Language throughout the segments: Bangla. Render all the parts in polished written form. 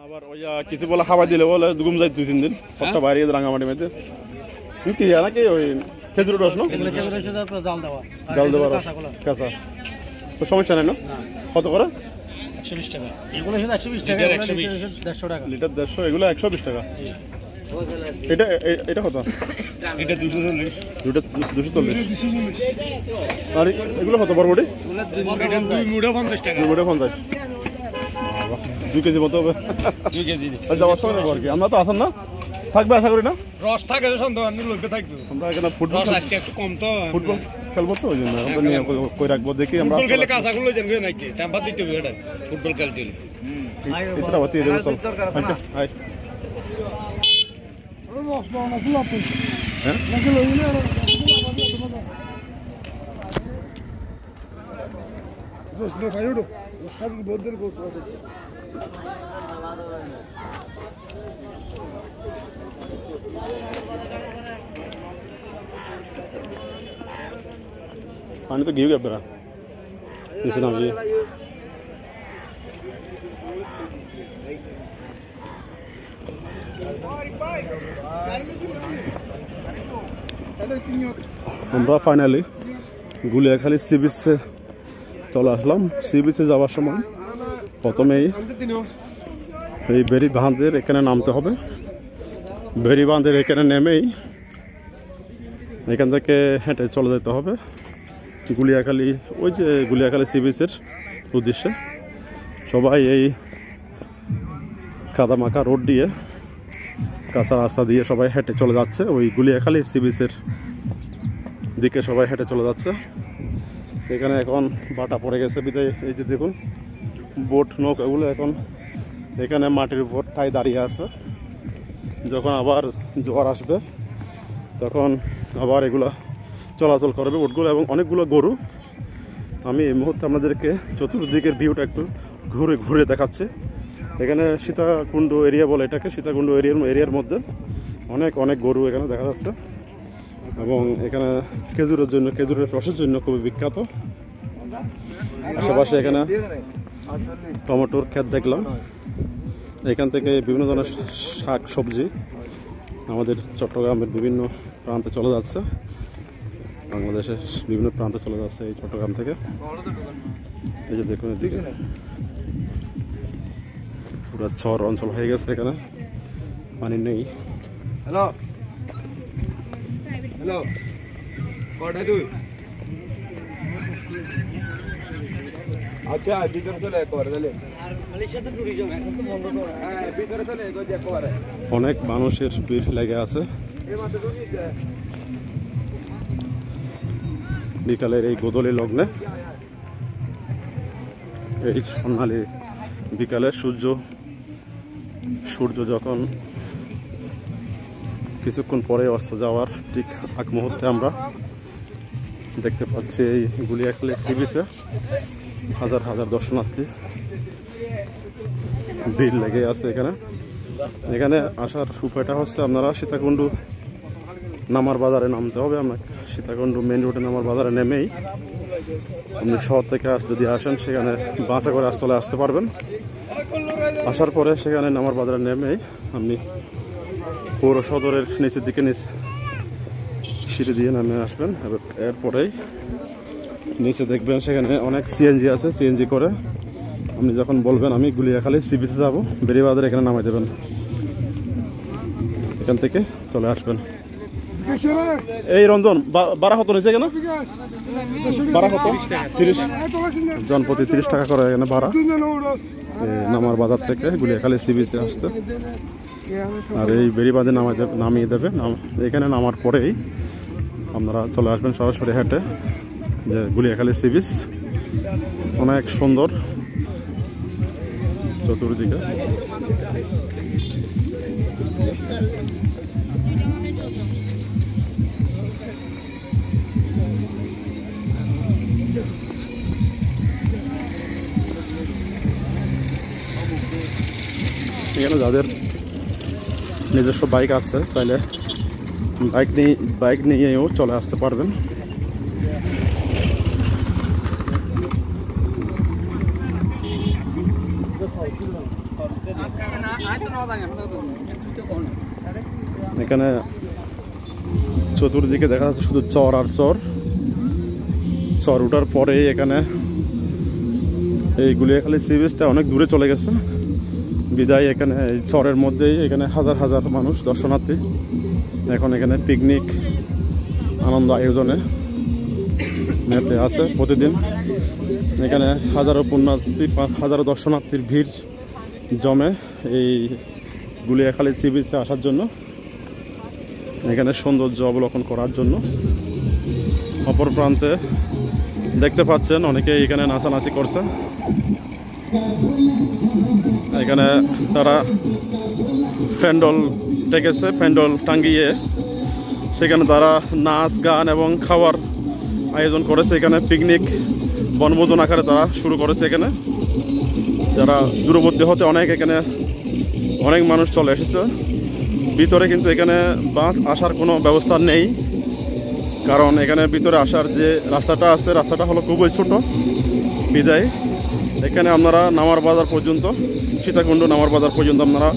আবার ওই কিছু বলে খাবার দিলে বলে ঘুম যায় 2-3 দিন সবটা বাইরে রাঙামাটি মেতে কি নাকি ওই খেজুর রস না জাল দেওয়া রস কাঁচা তো সমস্যা নাই না কত করে 120 টাকা এগুলো শুধু 120 টাকা 150 টাকা লিটার 150 এগুলো 120 টাকা এটা এটা কত এটা 240 আর এগুলো কত বড়বড়ি এগুলো 2 মুড়া 50 টাকা 2 মুড়া 50 2 কেজি মতো হবে 2 কেজি যাওয়ার সময় নেবো আর কি আমরা তো আসেন না থাকবে আশা করি না রস থাকে সন্ধ্যা লোকে থাকবে আমরা এখানে ফুটবল আজকে একটু কম তো ফুটবল খেলবো তো ওই জন্য আমরা নিয়ে কই রাখবো দেখি আমরা ফুটবল খেলে কাঁচাগুলো জানবে নাকি টেম্পার দিতে হবে এটা ফুটবল খেলতে ইতরা বাতি দেবো চল আচ্ছা আয় রস দাও না ফুল আপনি হ্যাঁ নাকি লইলে রস নো ফাইডো রস খাদি বহুত দের করতে पानी तो गिर गया बेरा जैसे ना ये আমরা ফাইনালি গুলিয়াখালী সি বিচে চলে আসলাম। সি বিচে যাওয়ার সময় প্রথমেই এই বেরি বাঁধের এখানে নামতে হবে। বেরি বাঁধের এখানে নেমেই এখান থেকে হেঁটে চলে যেতে হবে গুলিয়াখালী, ওই যে গুলিয়াখালী সি বিচের উদ্দেশ্যে। সবাই এই কাদামাখা রোড দিয়ে, কাঁচা রাস্তা দিয়ে সবাই হেঁটে চলে যাচ্ছে ওই গুলিয়াখালী সি বিচের দিকে, সবাই হেঁটে চলে যাচ্ছে। এখানে এখন বাটা পড়ে গেছে বিদায় এই যে দেখুন বোট নৌকাগুলো এখন এখানে মাটির উপর ঠাই দাঁড়িয়ে আছে। যখন আবার জোয়ার আসবে তখন আবার এগুলা চলাচল করবে বোটগুলো এবং অনেকগুলো গরু। আমি এই মুহূর্তে আপনাদেরকে চতুর্দিকের ভিউটা একটু ঘুরে ঘুরে দেখাচ্ছি। এখানে সীতাকুণ্ড এরিয়া বলে এটাকে, সীতাকুণ্ড এরিয়ার মধ্যে অনেক অনেক গরু এখানে দেখা যাচ্ছে এবং এখানে খেজুরের জন্য, খেজুরের রসের জন্য খুবই বিখ্যাত। আশেপাশে এখানে টমেটোর ক্ষেত দেখলাম। এখান থেকে বিভিন্ন ধরনের শাক সবজি আমাদের চট্টগ্রামের বিভিন্ন প্রান্তে চলে যাচ্ছে, বাংলাদেশের বিভিন্ন প্রান্তে চলে যাচ্ছে এই চট্টগ্রাম থেকে। এই যে দেখুন এদিকে পুরো চর অঞ্চল হয়ে গেছে, এখানে পানি নেই। হ্যালো হ্যালো কটা তুই আচ্ছা ভিতরে চলে একবার তাহলে ভিতরে চলে একবার। অনেক মানুষের ভিড় লেগে আছে বিকালের এই গোধূলি লগ্নে। এই সোনালি বিকালে সূর্য যখন কিছুক্ষণ পরে অস্ত যাওয়ার ঠিক আগ মুহূর্তে আমরা দেখতে পাচ্ছি এই গুলিয়াখালী সি বিচে হাজার হাজার দর্শনার্থী ভিড় লেগে আছে এখানে। এখানে আসার উপায়টা হচ্ছে আপনারা সীতাকুণ্ড নামার বাজারে নামতে হবে। আপনাকে সীতাকুণ্ড মেন রোডে নামার বাজারে নেমেই আপনি শহর থেকে যদি আসেন সেখানে বাসে করে চলে আসতে পারবেন। আসার পরে সেখানে নামার বাজারে নেমেই আপনি পৌর সদরের নিচের দিকে সিঁড়ি দিয়ে নামে আসবেন। এরপরেই নিচে দেখবেন সেখানে অনেক সিএনজি আছে, সিএনজি করে আপনি যখন বলবেন আমি গুলিয়াখালী সি বিচে যাবো, বেরিবাজারে এখানে নামাই দেবেন, এখান থেকে চলে আসবেন। এই রঞ্জন বারা কত রয়েছে এখানে? বারা কত? 30 জনপ্রতি 30 টাকা করে এখানে ভাড়া নামার বাজার থেকে গুলিয়াখালী সি বিচে আসতে। আর এই বেরিবাঁধে নামিয়ে দেবে। এখানে নামার পরেই আপনারা চলে আসবেন সরাসরি হেঁটে যে গুলিয়াখালী সি বিচ। অনেক সুন্দর চতুর্দিকে। এখানে যাদের নিজস্ব বাইক আছে চাইলে বাইক নিয়েও চলে আসতে পারবেন। এখানে চতুর্দিকে দেখা যাচ্ছে শুধু চর আর চর। চর ওঠার পরে এখানে এই গুলিয়াখালী সি বিচটা অনেক দূরে চলে গেছে বিদায় এখানে এই চরের মধ্যেই এখানে হাজার হাজার মানুষ দর্শনার্থী এখন এখানে পিকনিক আনন্দ আয়োজনে মেতে আছে প্রতিদিন। এখানে হাজারো পুণ্যার্থী হাজারো দর্শনার্থীর ভিড় জমে এই গুলিয়াখালী সি বিচে আসার জন্য, এখানে সৌন্দর্য অবলোকন করার জন্য। অপর প্রান্তে দেখতে পাচ্ছেন অনেকে এখানে নাচানাচি করছে। এখানে তারা প্যান্ডল ডেকেছে, প্যান্ডল টাঙ্গিয়ে সেখানে তারা নাচ গান এবং খাওয়ার আয়োজন করেছে। এখানে পিকনিক বনভোজন আকারে তারা শুরু করেছে। এখানে যারা দূরবর্তী হতে এখানে অনেক মানুষ চলে এসেছে। ভিতরে কিন্তু এখানে বাস আসার কোনো ব্যবস্থা নেই, কারণ এখানে ভিতরে আসার যে রাস্তাটা আছে রাস্তাটা হলো খুবই ছোট বিদায় এখানে আপনারা নামার বাজার পর্যন্ত, সীতাকুণ্ড নামার বাজার পর্যন্ত আপনারা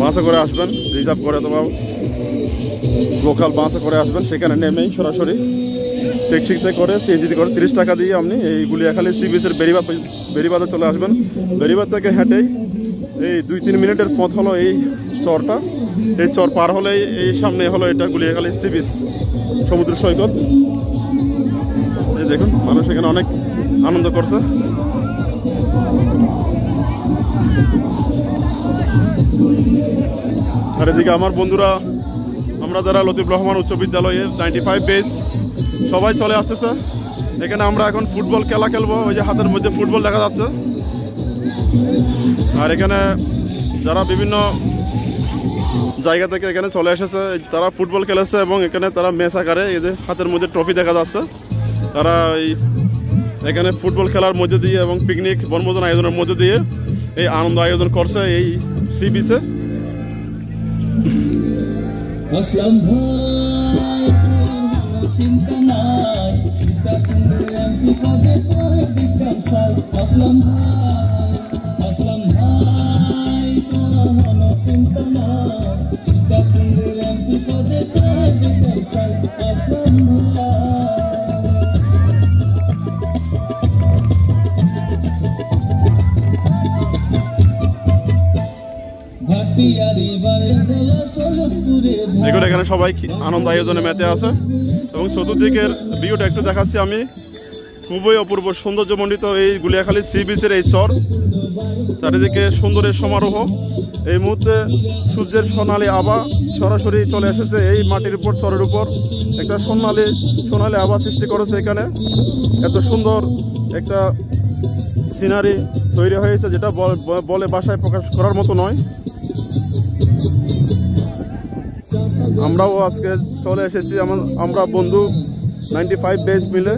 বাসে করে আসবেন, রিজার্ভ করে অথবা লোকাল বাসে করে আসবেন। সেখানে নেমেই সরাসরি ট্যাক্সিতে করে সিএনজিতে করে 30 টাকা দিয়ে আপনি এই গুলিয়াখালী সি বিচের বেরিবাদে চলে আসবেন। বেরিবাদ থেকে হেঁটেই এই 2-3 মিনিটের পথ হলো এই চরটা। এই চর পার হলেই এই সামনে হলো এটা গুলিয়াখালী সি বিচ সমুদ্র সৈকত। এই দেখুন মানুষ এখানে অনেক আনন্দ করছে। আর এদিকে আমার বন্ধুরা, আমরা যারা লতিফ রহমান উচ্চ বিদ্যালয়ের 95 বেস সবাই চলে আসতেছে। এখানে আমরা এখন ফুটবল খেলা খেলবো। ওই যে হাতের মধ্যে ফুটবল দেখা যাচ্ছে। আর এখানে যারা বিভিন্ন জায়গা থেকে এখানে চলে এসেছে তারা ফুটবল খেলেছে এবং এখানে তারা ম্যাচ আকারে এই যে হাতের মধ্যে ট্রফি দেখা যাচ্ছে। তারা এই এখানে ফুটবল খেলার মধ্যে দিয়ে এবং পিকনিক বনভোজন আয়োজনের মধ্যে দিয়ে এই আনন্দ আয়োজন করছে এই সি বিচে। আসলাম ভাই চিন্তা নাই, সীতাকুণ্ডের এমপি পদে তোর বিক্রম সাল। আসলাম ভাই কোনো চিন্তা নাই, সীতাকুণ্ডের এমপি পদে তোর বিক্রম সাল। আসলাম দেখুন এখানে সবাই আনন্দ আয়োজনে মেতে আছে এবং চতুর্দিকের ভিউটা একটু দেখাচ্ছি আমি। খুবই অপূর্ব সৌন্দর্যমণ্ডিত এই গুলিয়াখালী সি বিচের এই চর, চারিদিকে সুন্দরের সমারোহ। এই মুহূর্তে সূর্যের সোনালি আভা সরাসরি চলে এসেছে এই মাটির উপর, চরের উপর একটা সোনালি আভা সৃষ্টি করেছে। এখানে এত সুন্দর একটা সিনারি তৈরি হয়েছে যেটা বলে ভাষায় প্রকাশ করার মতো নয়। আমরাও আজকে চলে এসেছি, আমরা বন্ধু 95 বেস মিলে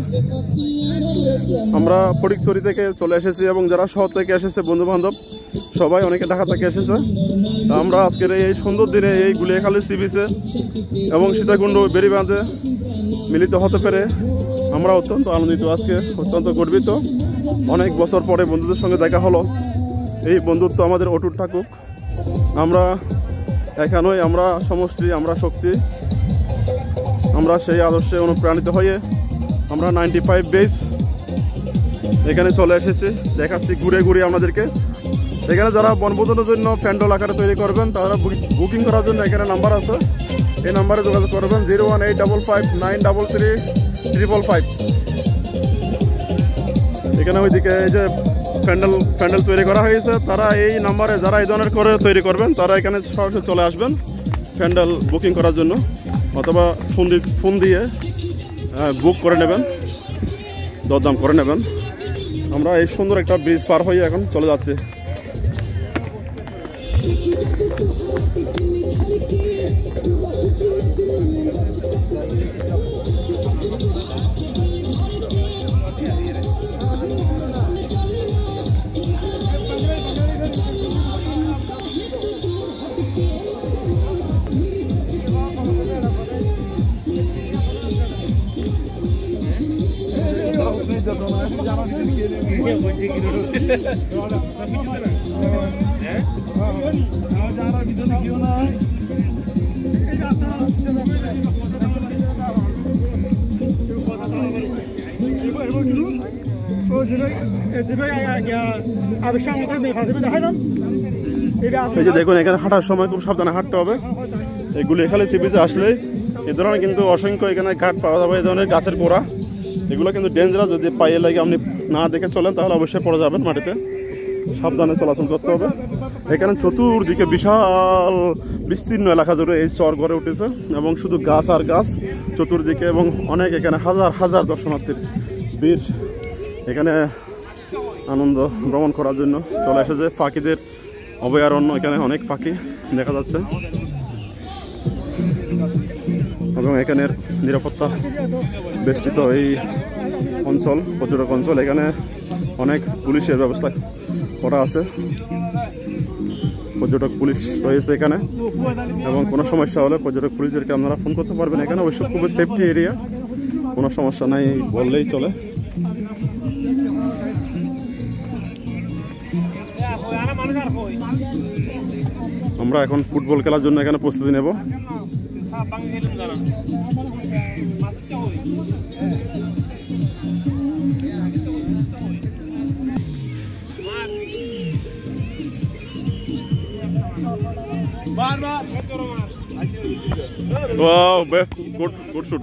আমরা ফটিকছড়ি থেকে চলে এসেছি এবং যারা শহর থেকে এসেছে বন্ধু বান্ধব সবাই অনেকে ঢাকা থেকে এসেছে। আমরা আজকের এই সুন্দর দিনে এই গুলিয়াখালী সি বিচে এবং সীতাকুণ্ড বেরিবাঁধে মিলিত হতে পেরে আমরা অত্যন্ত আনন্দিত, আজকে অত্যন্ত গর্বিত। অনেক বছর পরে বন্ধুদের সঙ্গে দেখা হলো। এই বন্ধুত্ব আমাদের অটুট থাকুক। আমরা একা নই, আমরা সমষ্টি, আমরা শক্তি। আমরা সেই আদর্শে অনুপ্রাণিত হয়ে আমরা 95 বেস এখানে চলে এসেছি। দেখাচ্ছি ঘুরে ঘুরে আপনাদেরকে। এখানে যারা বনভোজনের জন্য প্যান্ডল আকারে তৈরি করবেন তারা বুকিং করার জন্য এখানে নাম্বার আছে, এই নাম্বারে যোগাযোগ করবেন 01855933355। এখানে ওইদিকে এই যে প্যান্ডেল তৈরি করা হয়েছে, তারা এই নাম্বারে যারা এই ধরনের করে তৈরি করবেন তারা এখানে সরাসরি চলে আসবেন প্যান্ডেল বুকিং করার জন্য, অথবা ফোন দিয়ে বুক করে নেবেন, দরদাম করে নেবেন। আমরা এই সুন্দর একটা ব্রিজ পার হয়ে এখন চলে যাচ্ছি। এই যে দেখুন এখানে হাঁটার সময় খুব সাবধানে হাঁটতে হবে। এই গুলিয়াখালী সি বিচে আসলে এই ধরনের কিন্তু অসংখ্য এখানে ঘাট পাওয়া যাবে, এই ধরনের গাছের গোড়া, এগুলো কিন্তু ডেঞ্জারাস। যদি পায়ে লাগে আপনি না দেখে চলেন তাহলে অবশ্যই পড়ে যাবেন মাটিতে, সাবধানে চলাচল করতে হবে। এখানে চতুর্দিকে বিশাল বিস্তীর্ণ এলাকা জুড়ে এই চর গড়ে উঠেছে এবং শুধু গাছ আর গাছ চতুর্দিকে, এবং অনেক এখানে হাজার হাজার দর্শনার্থীর ভিড় এখানে আনন্দ ভ্রমণ করার জন্য চলে এসেছে। পাখিদের অভয়ারণ্য, এখানে অনেক পাখি দেখা যাচ্ছে এবং এখানের নিরাপত্তা বেষ্টিত এই অঞ্চল, পর্যটক অঞ্চল, এখানে অনেক পুলিশের ব্যবস্থা করা আছে, পর্যটক পুলিশ রয়েছে এখানে, এবং কোনো সমস্যা হলে পর্যটক পুলিশদেরকে আপনারা ফোন করতে পারবেন। এখানে অবশ্য খুবই সেফটি এরিয়া, কোনো সমস্যা নাই বললেই চলে। আমরা এখন ফুটবল খেলার জন্য এখানে প্রস্তুতি নেব। Wow, good shoot.